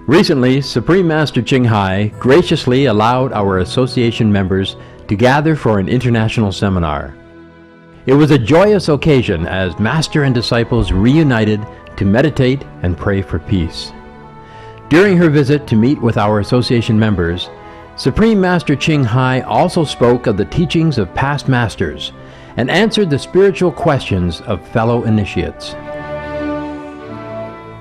Recently, Supreme Master Ching Hai graciously allowed our association members to gather for an international seminar. It was a joyous occasion as Master and disciples reunited to meditate and pray for peace. During her visit to meet with our association members, Supreme Master Ching Hai also spoke of the teachings of past masters and answered the spiritual questions of fellow initiates.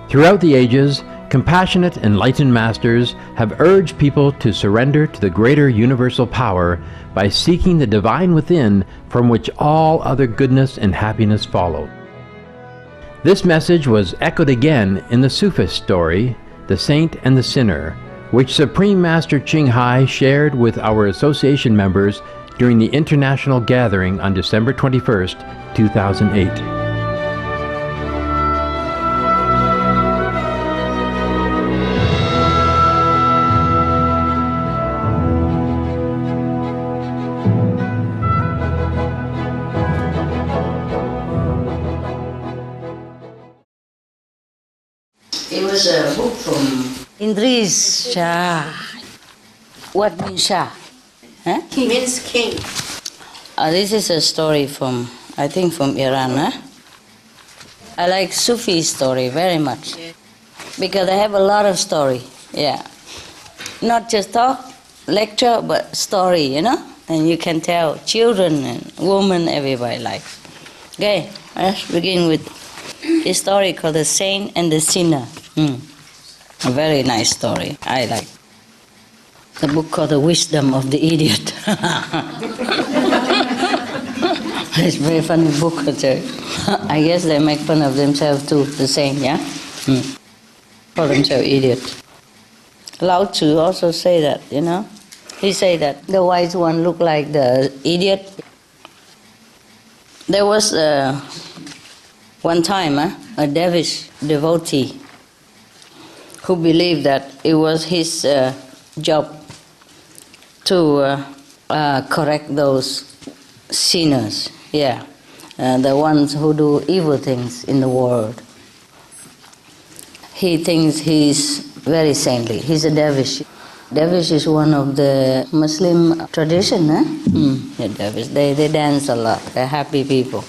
Throughout the ages, compassionate, enlightened masters have urged people to surrender to the greater universal power by seeking the divine within from which all other goodness and happiness follow. This message was echoed again in the Sufist story, The Saint and the Sinner, which Supreme Master Ching Hai shared with our association members during the international gathering on December 21st, 2008. It was a book from Indris Shah. What means Shah? Huh? King. Means king. This is a story from, I think from Iran. Huh? I like Sufi story very much. Yeah. Because they have a lot of story. Yeah. Not just talk, lecture, but story, you know? And you can tell children and women, everybody likes. Okay, let's begin with a story called The Saint and the Sinner. A very nice story. I like the book called The Wisdom of the Idiot. It's a very funny book. I guess they make fun of themselves too, the saint, yeah? Call themselves idiot. Lao Tzu also say that, you know? He say that the wise one look like the idiot. There was one time a Devish devotee who believed that it was his job to correct those sinners, the ones who do evil things in the world. He thinks he's very saintly. He's a Devish. Devish is one of the Muslim tradition, The Devish, they dance a lot. They're happy people.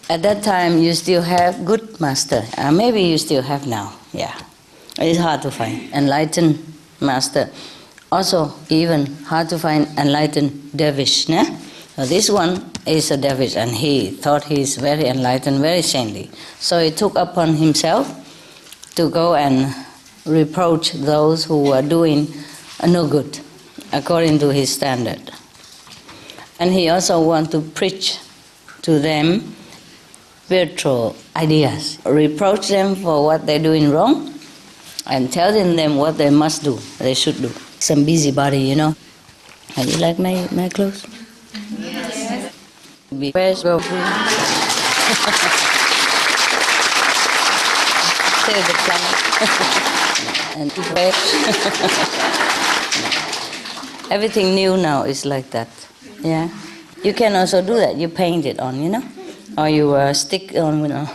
At that time, you still have good master. Maybe you still have now. Yeah, it's hard to find enlightened master. Also, even hard to find enlightened dervish. This one is a dervish, and he thought he's very enlightened, very saintly. So he took upon himself to go and reproach those who were doing no good, according to his standard. And he also wanted to preach to them spiritual ideas, reproach them for what they're doing wrong, and telling them what they must do, they should do. Some busybody, you know. How you like my clothes? Yes. Where's go free? Save the planet. And everything new now is like that. Yeah. You can also do that. You paint it on, you know. Or you stick on, you know.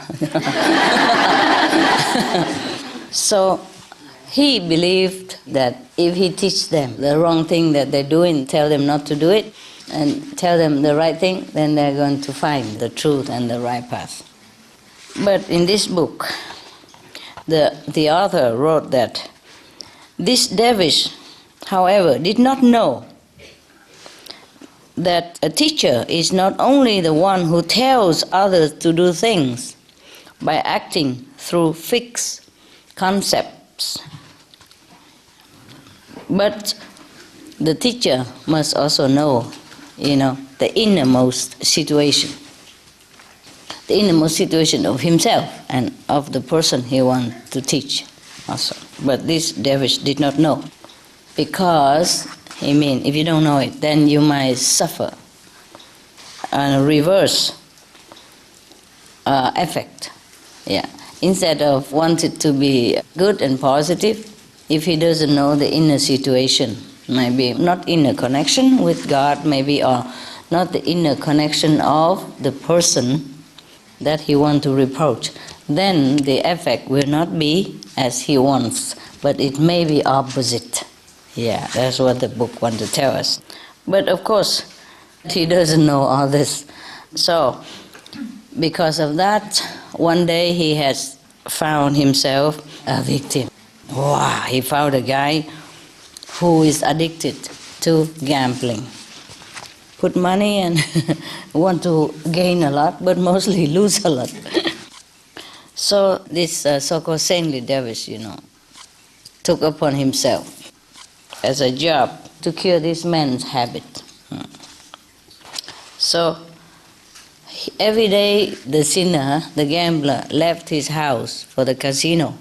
So he believed that if he teach them the wrong thing that they're doing, tell them not to do it, and tell them the right thing, then they're going to find the truth and the right path. But in this book, the author wrote that this dervish, however, did not know that a teacher is not only the one who tells others to do things by acting through fixed concepts, but the teacher must also know, the innermost situation. The innermost situation of himself and of the person he wants to teach also. But this dervish did not know, because if you don't know it, then you might suffer a reverse effect. Yeah. Instead of wanting to be good and positive, if he doesn't know the inner situation, maybe not inner connection with God, maybe, or not the inner connection of the person that he wants to reproach, then the effect will not be as he wants, but it may be opposite. Yeah, that's what the book wants to tell us. But of course, he doesn't know all this. So, because of that, one day he has found himself a victim. Wow, he found a guy who is addicted to gambling. Put money and want to gain a lot, but mostly lose a lot. So this so-called saintly dervish, took upon himself as a job to cure this man's habit. So every day the sinner, the gambler, left his house for the casino.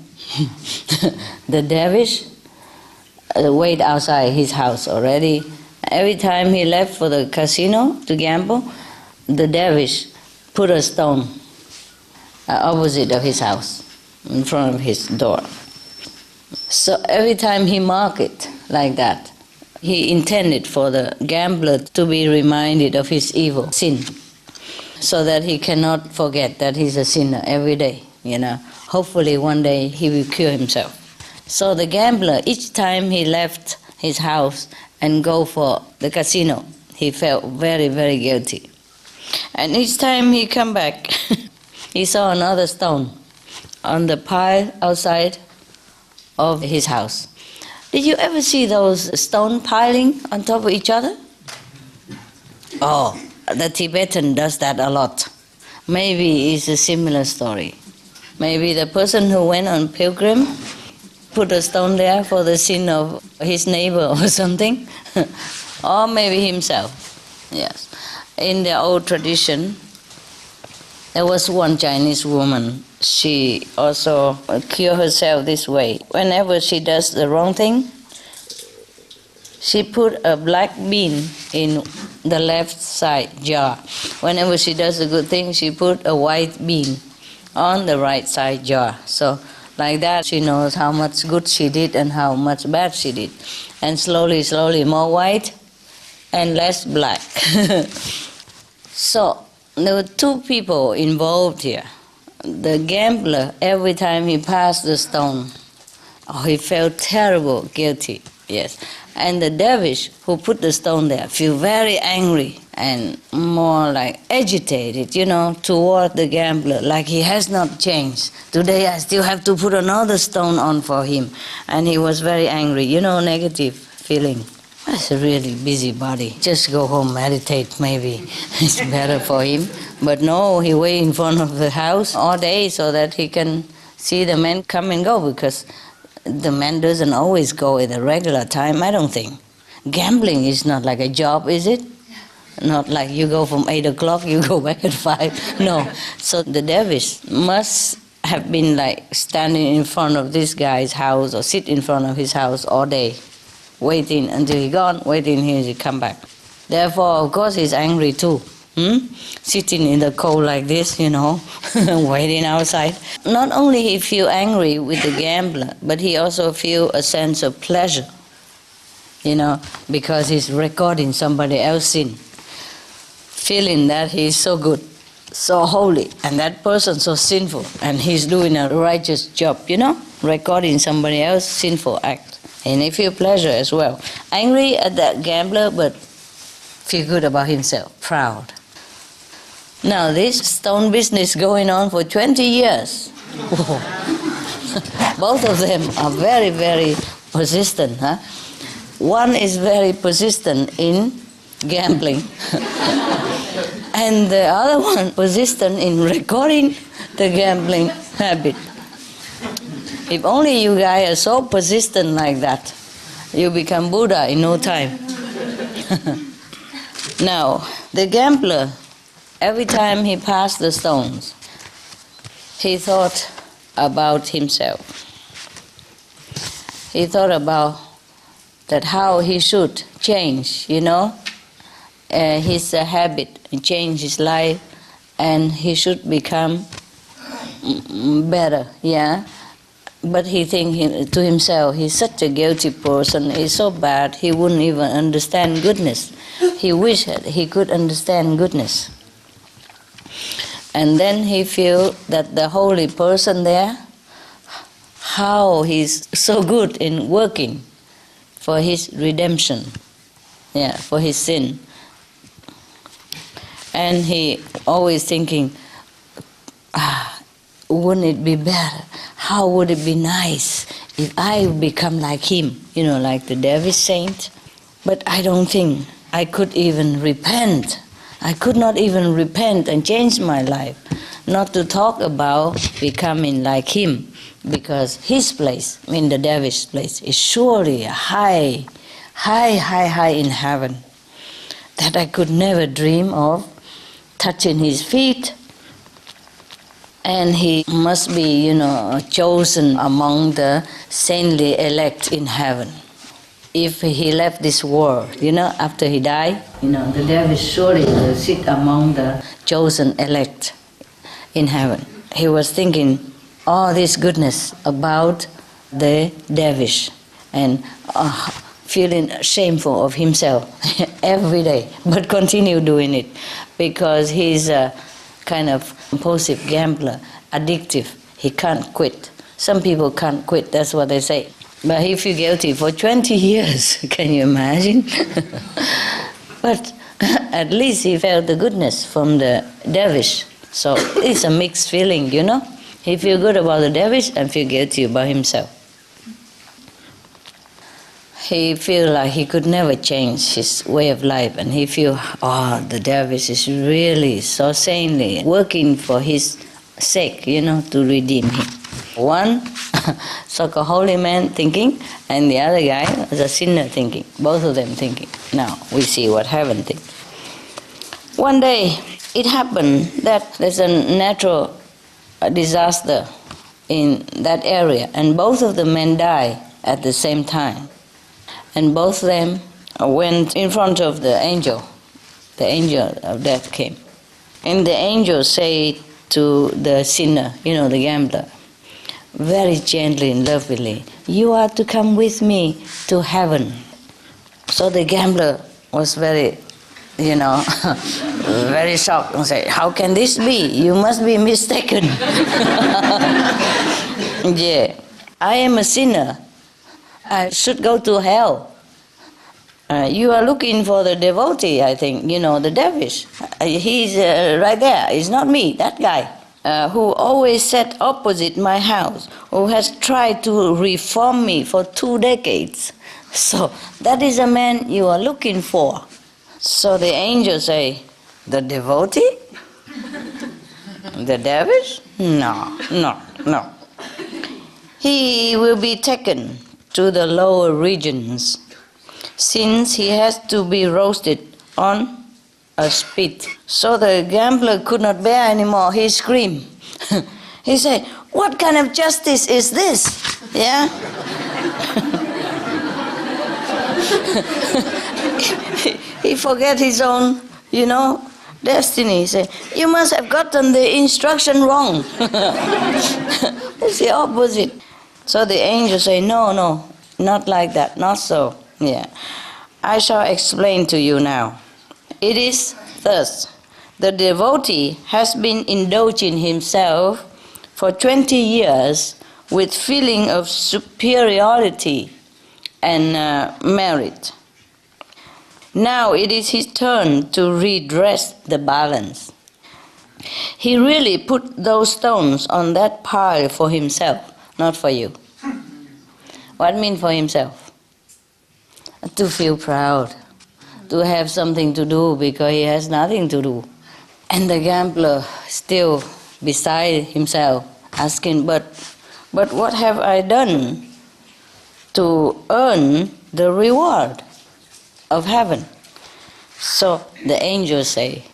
The dervish wait outside his house already. Every time he left for the casino to gamble, the dervish put a stone opposite of his house, in front of his door. So every time he marked it like that, he intended for the gambler to be reminded of his evil sin, so that he cannot forget that he's a sinner every day, Hopefully one day he will cure himself. So the gambler, each time he left his house and go for the casino, he felt very, very guilty. And each time he come back, he saw another stone on the pile outside of his house. Did you ever see those stone piling on top of each other? Oh, the Tibetan does that a lot. Maybe it's a similar story. Maybe the person who went on pilgrim put a stone there for the sin of his neighbor or something. Or maybe himself. Yes. In the old tradition, there was one Chinese woman. She also cured herself this way. Whenever she does the wrong thing, she put a black bean in the left side jar. Whenever she does a good thing, she put a white bean on the right side jar. So like that, she knows how much good she did and how much bad she did. And slowly, slowly, more white and less black. So there were two people involved here. The gambler, every time he passed the stone, he felt terrible, guilty, yes. And the dervish who put the stone there feel very angry and more like agitated, toward the gambler, like he has not changed. Today I still have to put another stone on for him. And he was very angry, negative feeling. That's a really busy body. Just go home, meditate, maybe. It's better for him. But no, he wait in front of the house all day so that he can see the man come and go, because the man doesn't always go at a regular time, I don't think. Gambling is not like a job, is it? Not like you go from 8 o'clock, you go back at 5. No. So the dervish must have been like standing in front of this guy's house or sit in front of his house all day, waiting until he gone, waiting until he come back. Therefore, of course, he's angry too. Sitting in the cold like this, waiting outside. Not only he feel angry with the gambler, but he also feel a sense of pleasure, because he's recording somebody else's sin, feeling that he's so good, so holy, and that person so sinful, and he's doing a righteous job, recording somebody else's sinful act. And he feel pleasure as well. Angry at that gambler, but feel good about himself, proud. Now this stone business going on for 20 years. Both of them are very, very persistent. One is very persistent in gambling. And the other one persistent in recording the gambling habit. If only you guys are so persistent like that, you become Buddha in no time. Now, the gambler, every time he passed the stones, he thought about himself. He thought about that how he should change, his habit, change his life, and he should become better, But he think to himself, he's such a guilty person, he's so bad, he wouldn't even understand goodness. He wished he could understand goodness. And then he feel that the holy person there, how he's so good in working for his redemption, for his sin. And he always thinking, wouldn't it be better? How would it be nice if I become like him, like the Dervish saint? But I don't think I could even repent. I could not even repent and change my life, not to talk about becoming like him, because his place, the Dervish place, is surely high in heaven, that I could never dream of touching his feet. And he must be, chosen among the saintly elect in heaven. If he left this world, after he died, the dervish surely will sit among the chosen elect in heaven. He was thinking all this goodness about the dervish and feeling shameful of himself every day, but continue doing it because he's a kind of compulsive gambler, addictive. He can't quit. Some people can't quit, that's what they say. But he feel guilty for 20 years, can you imagine? But at least he felt the goodness from the dervish. So it's a mixed feeling, He feel good about the dervish and feel guilty about himself. He feel like he could never change his way of life, and he feel, the dervish is really so saintly, working for his sake, to redeem him. One so-called holy man thinking, and the other guy is a sinner thinking, both of them thinking. Now we see what heaven thinks. One day it happened that there's a natural disaster in that area, and both of the men died at the same time. And both of them went in front of the angel. The angel of death came. And the angel said to the sinner, the gambler, very gently and lovingly, you are to come with me to heaven. So the gambler was very, very shocked and said, how can this be? You must be mistaken. Yeah, I am a sinner. I should go to hell. You are looking for the devotee, I think, the dervish. He's right there. It's not me, that guy. Who always sat opposite my house, who has tried to reform me for 2 decades. So that is a man you are looking for. So the angel say, the devotee? The dervish? No. He will be taken to the lower regions, since he has to be roasted on a spit. So the gambler could not bear anymore. He screamed. He said, what kind of justice is this? Yeah? He forget his own, destiny. He said, you must have gotten the instruction wrong. It's the opposite. So the angel say, no, not like that, not so. Yeah. I shall explain to you now. It is thus. The devotee has been indulging himself for 20 years with feeling of superiority and merit. Now it is his turn to redress the balance. He really put those stones on that pile for himself, not for you. What mean for himself? To feel proud, to have something to do because he has nothing to do. And the gambler still beside himself asking, but what have I done to earn the reward of heaven? So the angels say,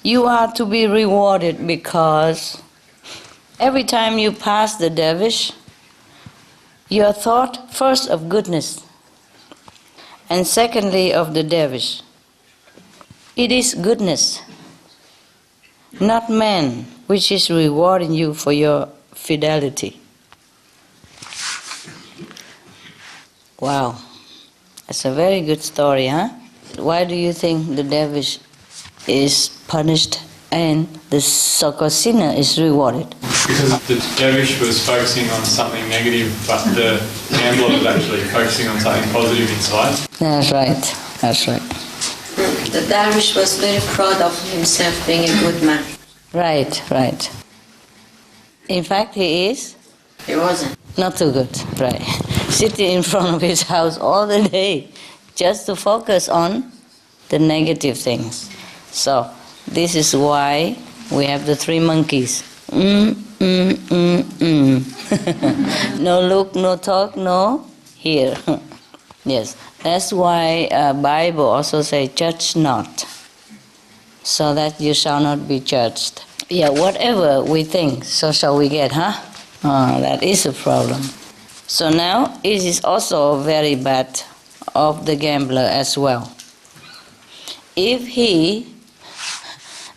you are to be rewarded because every time you pass the dervish, you are thought first of goodness and secondly of the dervish. It is goodness, not man, which is rewarding you for your fidelity. Wow, that's a very good story, huh? Why do you think the dervish is punished and the so-called sinner is rewarded. Because the dervish was focusing on something negative, but the gambler was actually focusing on something positive inside. That's right. That's right. The dervish was very proud of himself being a good man. Right, right. In fact, he is. He wasn't. Not too good, right. Sitting in front of his house all the day just to focus on the negative things. So this is why we have the three monkeys. No look, no talk, no hear. Yes, that's why Bible also says, judge not, so that you shall not be judged. Yeah, whatever we think, so shall we get, huh? That is a problem. So now it is also very bad of the gambler as well. If he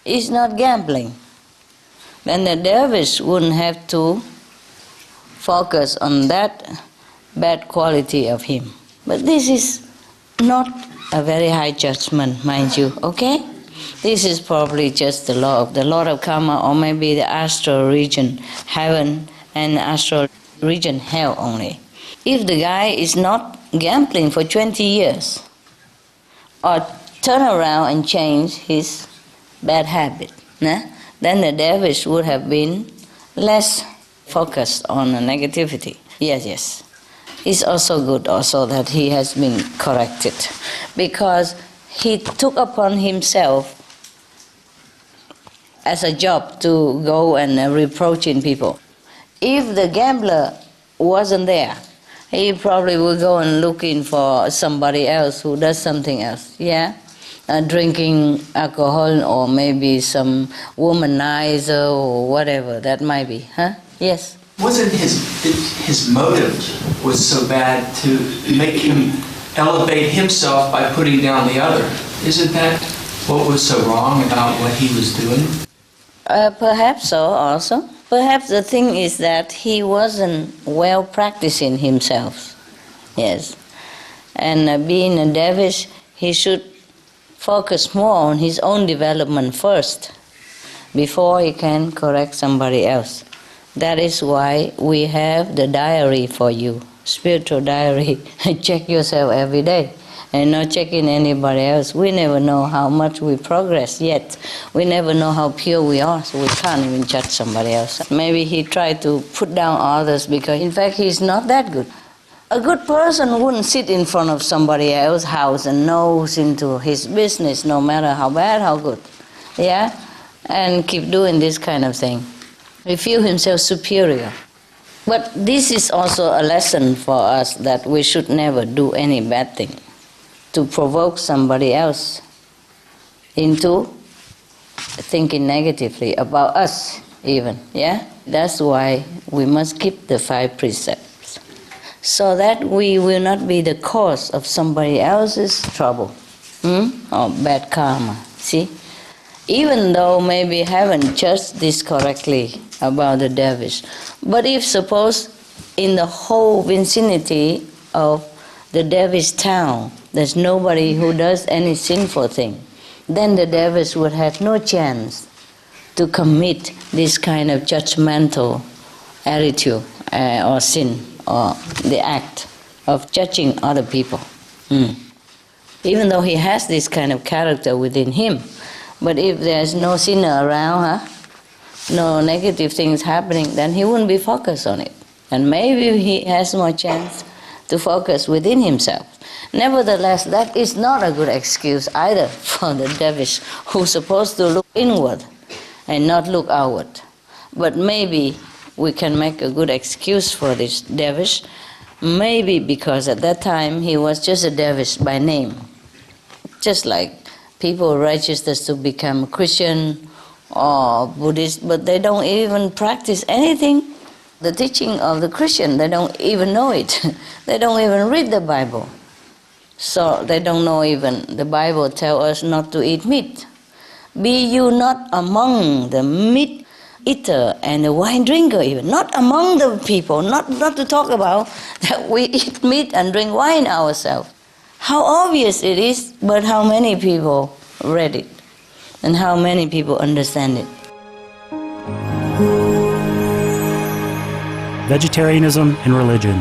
is not gambling, then the dervish wouldn't have to focus on that bad quality of him. But this is not a very high judgment, mind you, okay? This is probably just the law of karma, or maybe the astral region, heaven, and astral region, hell only. If the guy is not gambling for 20 years, or turn around and change his bad habit, then the dervish would have been less focused on the negativity. Yes. It's also good also that he has been corrected, because he took upon himself as a job to go and reproaching people. If the gambler wasn't there, he probably would go and looking for somebody else who does something else, drinking alcohol, or maybe some womanizer or whatever that might be, huh? Yes? Wasn't his motive was so bad to make him elevate himself by putting down the other? Isn't that what was so wrong about what he was doing? Perhaps so also. Perhaps the thing is that he wasn't well practicing himself. Yes. And being a dervish, he should focus more on his own development first before he can correct somebody else. That is why we have the diary for you, spiritual diary. Check yourself every day and not checking anybody else. We never know how much we progress yet. We never know how pure we are, so we can't even judge somebody else. Maybe he tried to put down others because in fact he's not that good. A good person wouldn't sit in front of somebody else's house and nose into his business, no matter how bad, how good, and keep doing this kind of thing. He feels himself superior. But this is also a lesson for us that we should never do any bad thing to provoke somebody else into thinking negatively about us even, That's why we must keep the 5 precepts, so that we will not be the cause of somebody else's trouble or bad karma, see? Even though maybe haven't judged this correctly about the dervish. But if suppose in the whole vicinity of the dervish town, there's nobody who does any sinful thing, then the dervish would have no chance to commit this kind of judgmental attitude or sin, or the act of judging other people. Even though he has this kind of character within him, but if there's no sinner around, no negative things happening, then he wouldn't be focused on it. And maybe he has more chance to focus within himself. Nevertheless, that is not a good excuse either for the dervish who's supposed to look inward and not look outward. But maybe we can make a good excuse for this dervish, maybe because at that time he was just a dervish by name. Just like people register to become Christian or Buddhist, but they don't even practice anything. The teaching of the Christian, they don't even know it. They don't even read the Bible. So they don't know even, the Bible tells us not to eat meat. Be you not among the meat eater and the wine drinker even. Not among the people, not to talk about that we eat meat and drink wine ourselves. How obvious it is, but how many people read it? And how many people understand it? Vegetarianism and religion.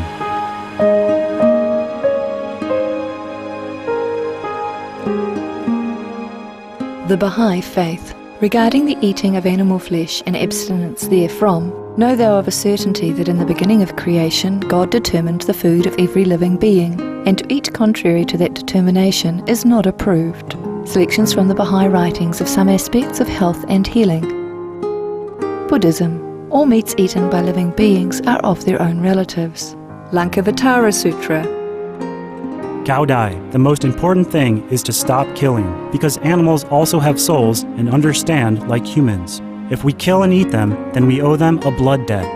The Baha'i Faith. Regarding the eating of animal flesh and abstinence therefrom, know thou of a certainty that in the beginning of creation God determined the food of every living being, and to eat contrary to that determination is not approved. Selections from the Baha'i writings of some aspects of health and healing. Buddhism. All meats eaten by living beings are of their own relatives. Lankavatara Sutra. Gaudai, the most important thing is to stop killing, because animals also have souls and understand like humans. If we kill and eat them, then we owe them a blood debt.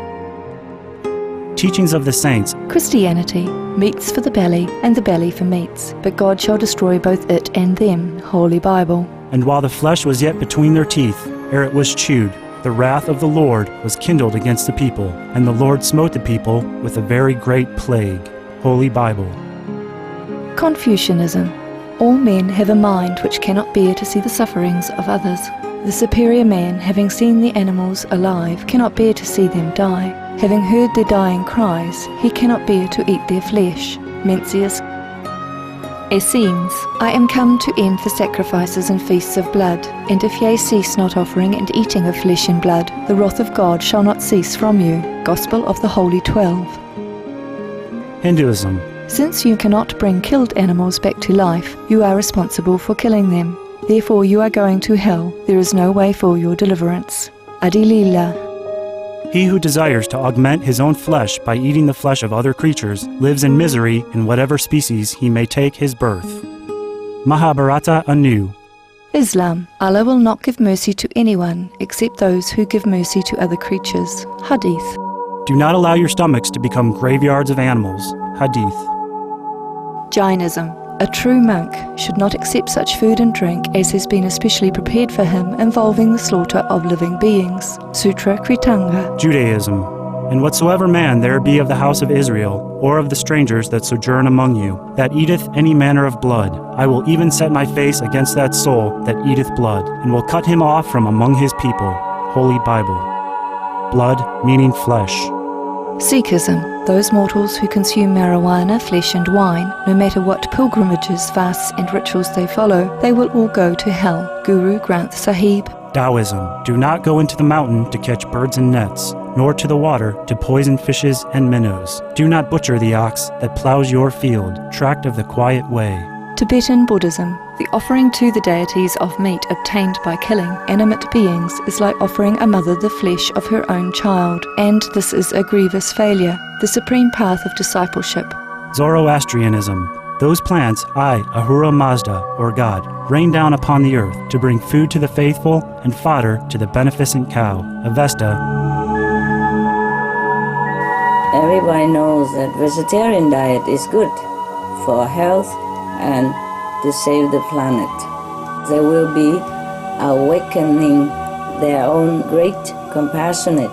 Teachings of the Saints. Christianity. Meats for the belly, and the belly for meats, but God shall destroy both it and them. Holy Bible. And while the flesh was yet between their teeth, ere it was chewed, the wrath of the Lord was kindled against the people, and the Lord smote the people with a very great plague. Holy Bible. Confucianism. All men have a mind which cannot bear to see the sufferings of others. The superior man, having seen the animals alive, cannot bear to see them die. Having heard their dying cries, he cannot bear to eat their flesh. Mencius. Essenes. I am come to end the sacrifices and feasts of blood, and if ye cease not offering and eating of flesh and blood, the wrath of God shall not cease from you. Gospel of the Holy 12. Hinduism. Since you cannot bring killed animals back to life, you are responsible for killing them. Therefore you are going to hell. There is no way for your deliverance. Adilila. He who desires to augment his own flesh by eating the flesh of other creatures lives in misery in whatever species he may take his birth. Mahabharata anew. Islam. Allah will not give mercy to anyone except those who give mercy to other creatures. Hadith. Do not allow your stomachs to become graveyards of animals. Hadith. Jainism. A true monk should not accept such food and drink as has been especially prepared for him involving the slaughter of living beings. Sutra Kritanga. Judaism. And whatsoever man there be of the house of Israel, or of the strangers that sojourn among you, that eateth any manner of blood, I will even set my face against that soul that eateth blood, and will cut him off from among his people. Holy Bible. Blood meaning flesh. Sikhism. Those mortals who consume marijuana, flesh and wine, no matter what pilgrimages, fasts and rituals they follow, they will all go to hell. Guru Granth Sahib. Taoism. Do not go into the mountain to catch birds and nets, nor to the water to poison fishes and minnows. Do not butcher the ox that plows your field, tract of the quiet way. Tibetan Buddhism. The offering to the deities of meat obtained by killing animate beings is like offering a mother the flesh of her own child, and this is a grievous failure, the supreme path of discipleship. Zoroastrianism. Those plants I, Ahura Mazda, or God, rain down upon the earth to bring food to the faithful and fodder to the beneficent cow. Avesta. Everybody knows that vegetarian diet is good for health and to save the planet. They will be awakening their own great, compassionate,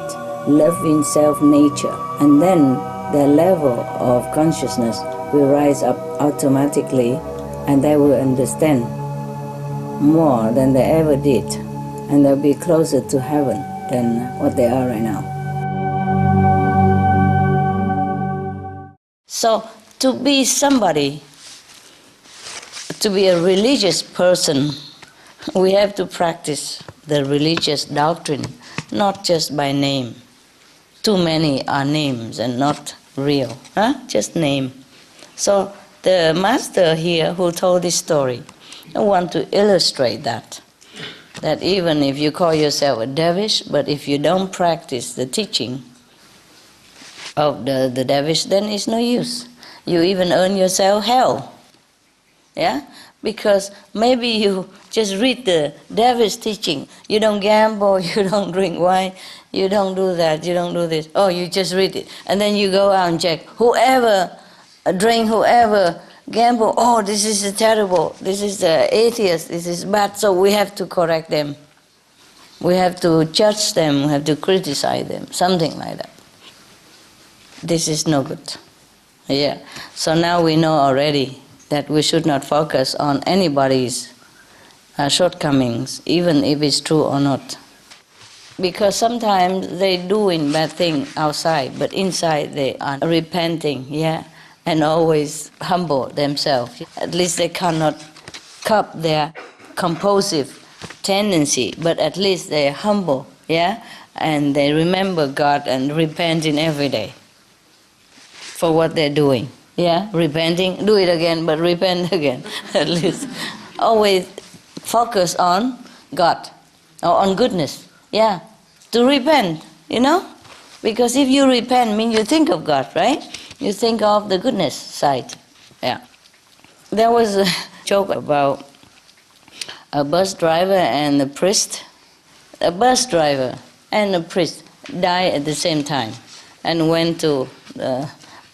loving self-nature, and then their level of consciousness will rise up automatically, and they will understand more than they ever did, and they'll be closer to heaven than what they are right now. So, to be somebody, to be a religious person, we have to practice the religious doctrine, not just by name. Too many are names and not real, just name. So the master here who told this story, I want to illustrate that even if you call yourself a dervish, but if you don't practice the teaching of the dervish, then it's no use. You even earn yourself hell. Yeah? Because maybe you just read the dervish teaching. You don't gamble, you don't drink wine, you don't do that, you don't do this. Oh, you just read it. And then you go out and check. Whoever drink, whoever gamble, oh, this is terrible, this is atheist, this is bad, so we have to correct them. We have to judge them, we have to criticize them, something like that. This is no good. Yeah. So now we know already that we should not focus on anybody's shortcomings, even if it's true or not. Because sometimes they doing bad thing outside, but inside they are repenting, and always humble themselves. At least they cannot curb their compulsive tendency, but at least they're humble, and they remember God and repenting every day for what they're doing. Repenting, do it again, but repent again. At least always focus on God or on goodness. To repent, because if you repent, means you think of God, right? You think of the goodness side. There was a joke about a bus driver and a priest. A bus driver and a priest died at the same time and went to the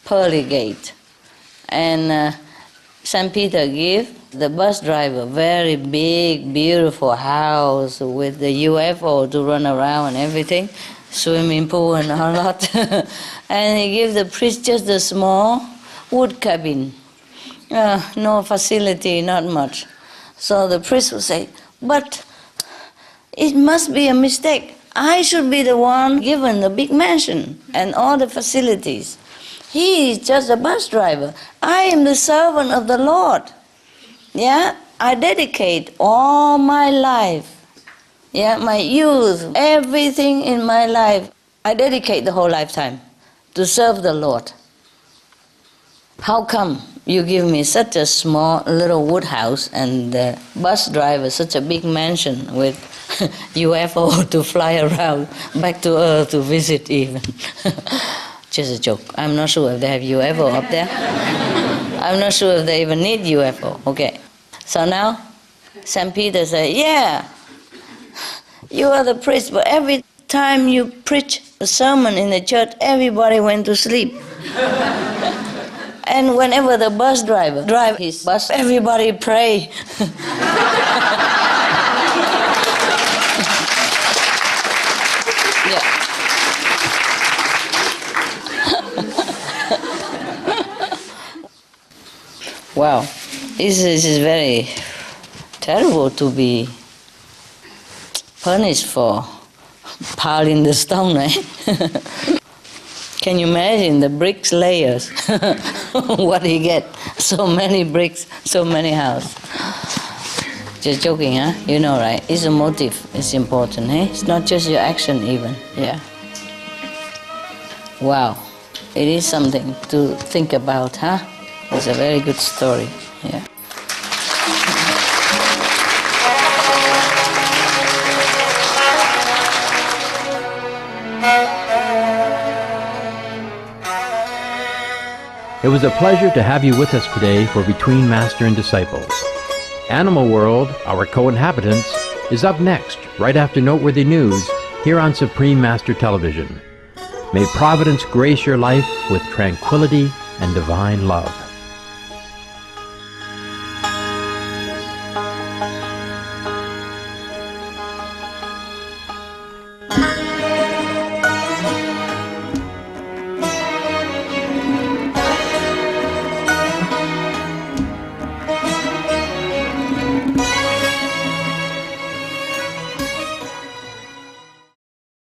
pearly gate. And St. Peter gave the bus driver very big, beautiful house with the UFO to run around and everything, swimming pool and a lot. And he gave the priest just a small wood cabin. No facility, not much. So the priest would say, but it must be a mistake. I should be the one given the big mansion and all the facilities. He is just a bus driver. I am the servant of the Lord. I dedicate all my life, my youth, everything in my life. I dedicate the whole lifetime to serve the Lord. How come you give me such a small little wood house and the bus driver such a big mansion with UFO to fly around back to Earth to visit even? Just a joke. I'm not sure if they have UFO up there. I'm not sure if they even need UFO. Okay. So now, St. Peter said, you are the priest, but every time you preach a sermon in the church, everybody went to sleep. And whenever the bus driver drive his bus, everybody pray. Wow, this is very terrible to be punished for piling the stone, eh? Can you imagine the bricks layers? What he get? So many bricks, so many houses. Just joking, huh? You know, right? It's a motive. It's important, eh? It's not just your action even, Wow, it is something to think about, huh? It's a very good story, It was a pleasure to have you with us today for Between Master and Disciples. Animal World, Our Co-Inhabitants, is up next, right after Noteworthy News, here on Supreme Master Television. May Providence grace your life with tranquility and divine love.